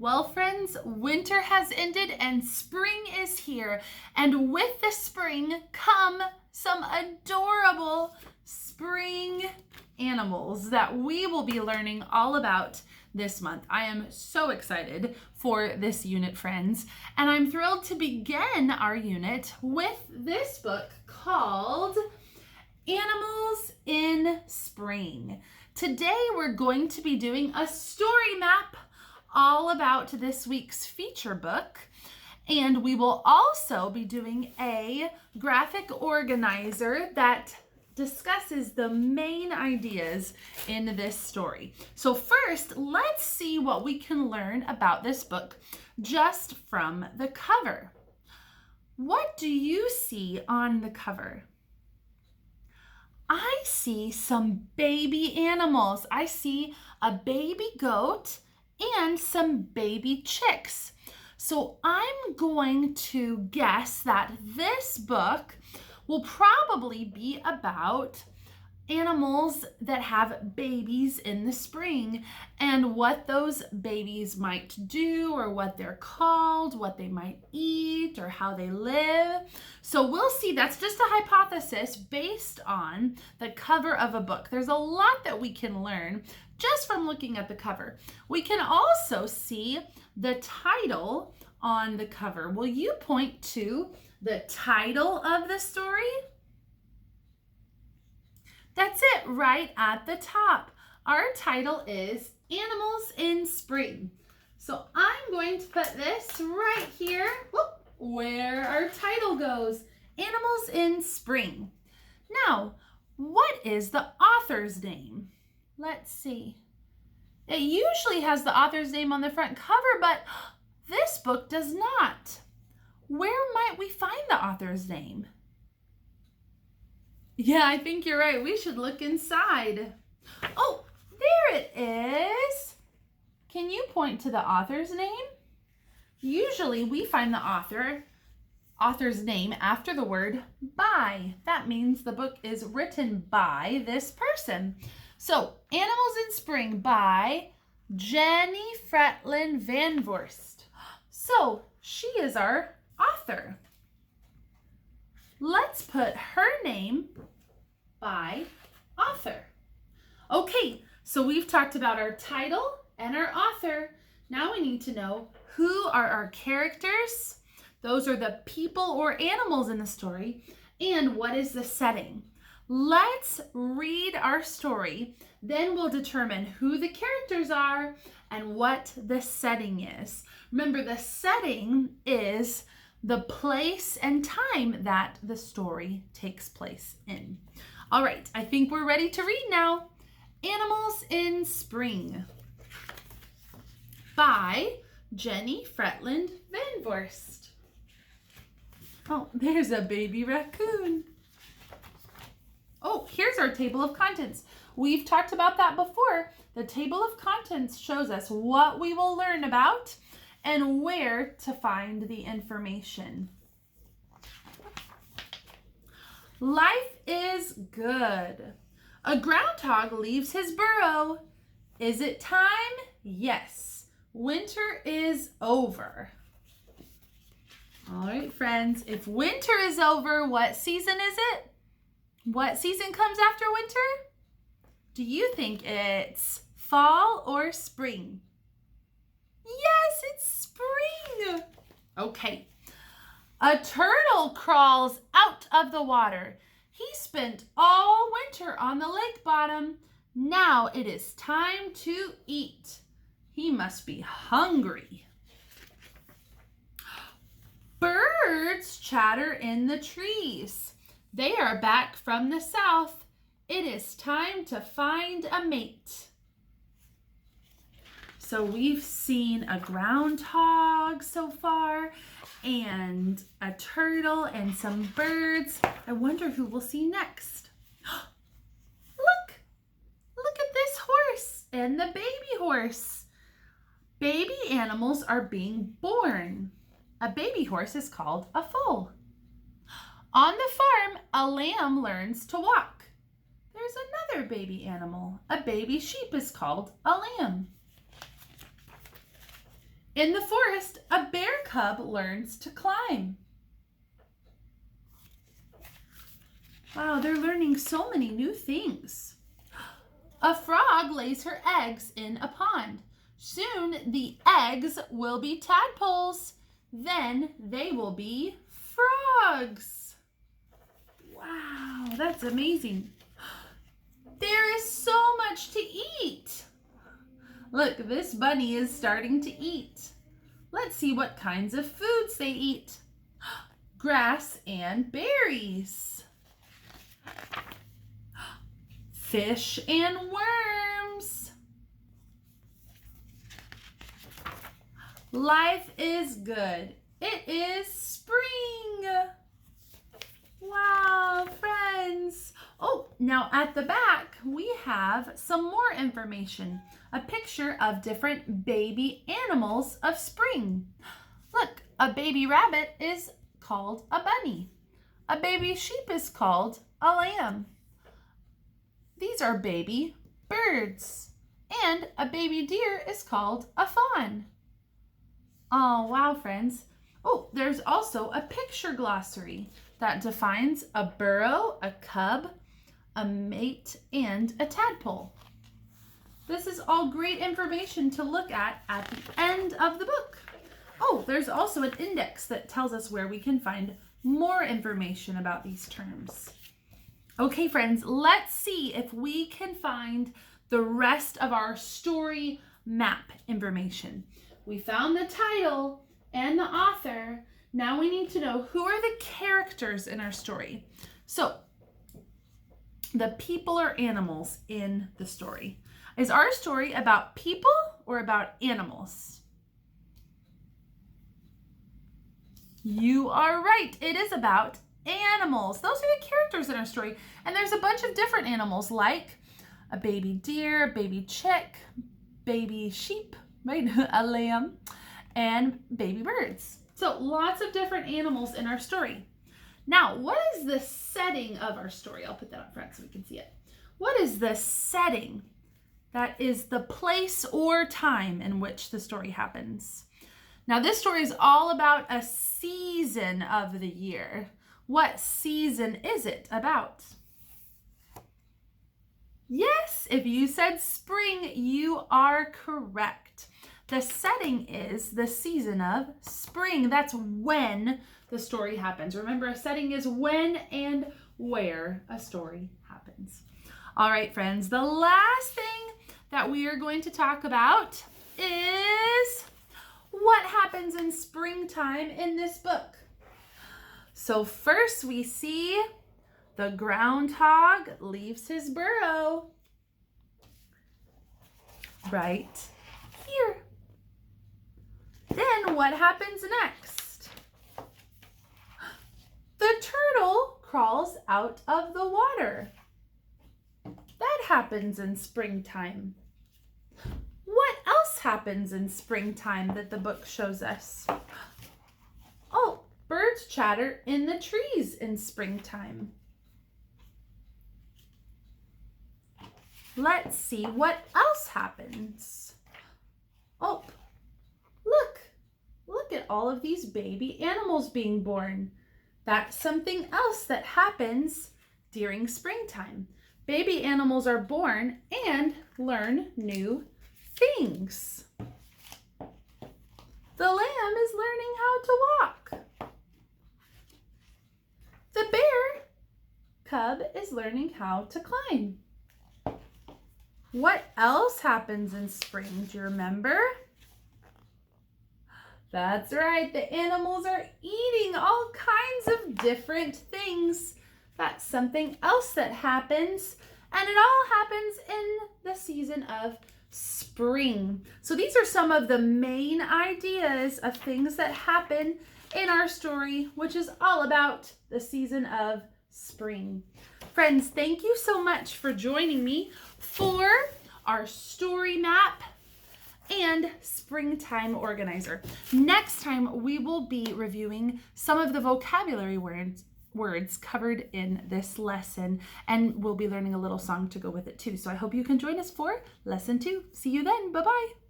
Well, friends, winter has ended and spring is here. And with the spring come some adorable spring animals that we will be learning all about this month. I am so excited for this unit, friends. And I'm thrilled to begin our unit with this book called Animals in Spring. Today, we're going to be doing a story map all about this week's feature book. And we will also be doing a graphic organizer that discusses the main ideas in this story. So first, let's see what we can learn about this book just from the cover. What do you see on the cover? I see some baby animals. I see a baby goat and some baby chicks. So I'm going to guess that this book will probably be about animals that have babies in the spring and what those babies might do or what they're called, what they might eat or how they live. So we'll see. That's just a hypothesis based on the cover of a book. There's a lot that we can learn just from looking at the cover. We can also see the title on the cover. Will you point to the title of the story? That's it, right at the top. Our title is Animals in Spring. So I'm going to put this right here, where our title goes, Animals in Spring. Now, what is the author's name? Let's see. It usually has the author's name on the front cover, but this book does not. Where might we find the author's name? Yeah, I think you're right. We should look inside. Oh, there it is. Can you point to the author's name? Usually we find the author's name after the word by. That means the book is written by this person. So, Animals in Spring by Jenny Fretlin Van Voorst. So, she is our author. Let's put her name by author. Okay, so we've talked about our title and our author. Now we need to know who are our characters. Those are the people or animals in the story. And what is the setting? Let's read our story. Then we'll determine who the characters are and what the setting is. Remember, the setting is the place and time that the story takes place in. All right, I think we're ready to read now. Animals in Spring by Jenny Fretlin Van Voorst. Oh, there's a baby raccoon. Oh, here's our table of contents. We've talked about that before. The table of contents shows us what we will learn about and where to find the information. Life is good. A groundhog leaves his burrow. Is it time? Yes. Winter is over. All right, friends, if winter is over, what season is it? What season comes after winter? Do you think it's fall or spring? Yes, it's spring. Okay. A turtle crawls out of the water. He spent all winter on the lake bottom. Now it is time to eat. He must be hungry. Birds chatter in the trees. They are back from the south. It is time to find a mate. So we've seen a groundhog so far, and a turtle and some birds. I wonder who we'll see next. Look at this horse and the baby horse. Baby animals are being born. A baby horse is called a foal. On the farm, a lamb learns to walk. There's another baby animal. A baby sheep is called a lamb. In the forest, a bear cub learns to climb. Wow, they're learning so many new things. A frog lays her eggs in a pond. Soon the eggs will be tadpoles. Then they will be frogs. Wow, that's amazing. There is so much to eat. Look, this bunny is starting to eat. Let's see what kinds of foods they eat. Grass and berries. Fish and worms. Life is good. It is spring. Wow, friends. Oh, now at the back, we have some more information. A picture of different baby animals of spring. Look, a baby rabbit is called a bunny. A baby sheep is called a lamb. These are baby birds. And a baby deer is called a fawn. Oh, wow, friends. Oh, there's also a picture glossary that defines a burrow, a cub, a mate, and a tadpole. This is all great information to look at the end of the book. Oh, there's also an index that tells us where we can find more information about these terms. Okay, friends, let's see if we can find the rest of our story map information. We found the title and the author. Now we need to know who are the characters in our story. So, the people or animals in the story. Is our story about people or about animals? You are right. It is about animals. Those are the characters in our story. And there's a bunch of different animals like a baby deer, a baby chick, baby sheep, right? A lamb, and baby birds. So lots of different animals in our story. Now, what is the setting of our story? I'll put that up front so we can see it. What is the setting? That is the place or time in which the story happens. Now, this story is all about a season of the year. What season is it about? Yes, if you said spring, you are correct. The setting is the season of spring. That's when the story happens. Remember, a setting is when and where a story happens. All right, friends, the last thing that we are going to talk about is what happens in springtime in this book. So first we see the groundhog leaves his burrow right here. Then what happens next? The turtle crawls out of the water. That happens in springtime. What else happens in springtime that the book shows us? Oh, birds chatter in the trees in springtime. Let's see what else happens. Oh, look at all of these baby animals being born. That's something else that happens during springtime. Baby animals are born and learn new things. The lamb is learning how to walk. The bear cub is learning how to climb. What else happens in spring? Do you remember? That's right, the animals are eating all kinds of different things. That's something else that happens, and it all happens in the season of spring. So these are some of the main ideas of things that happen in our story, which is all about the season of spring. Friends, thank you so much for joining me for our story map and springtime organizer. Next time, we will be reviewing some of the vocabulary words covered in this lesson, and we'll be learning a little song to go with it too. So I hope you can join us for lesson 2. See you then. Bye-bye.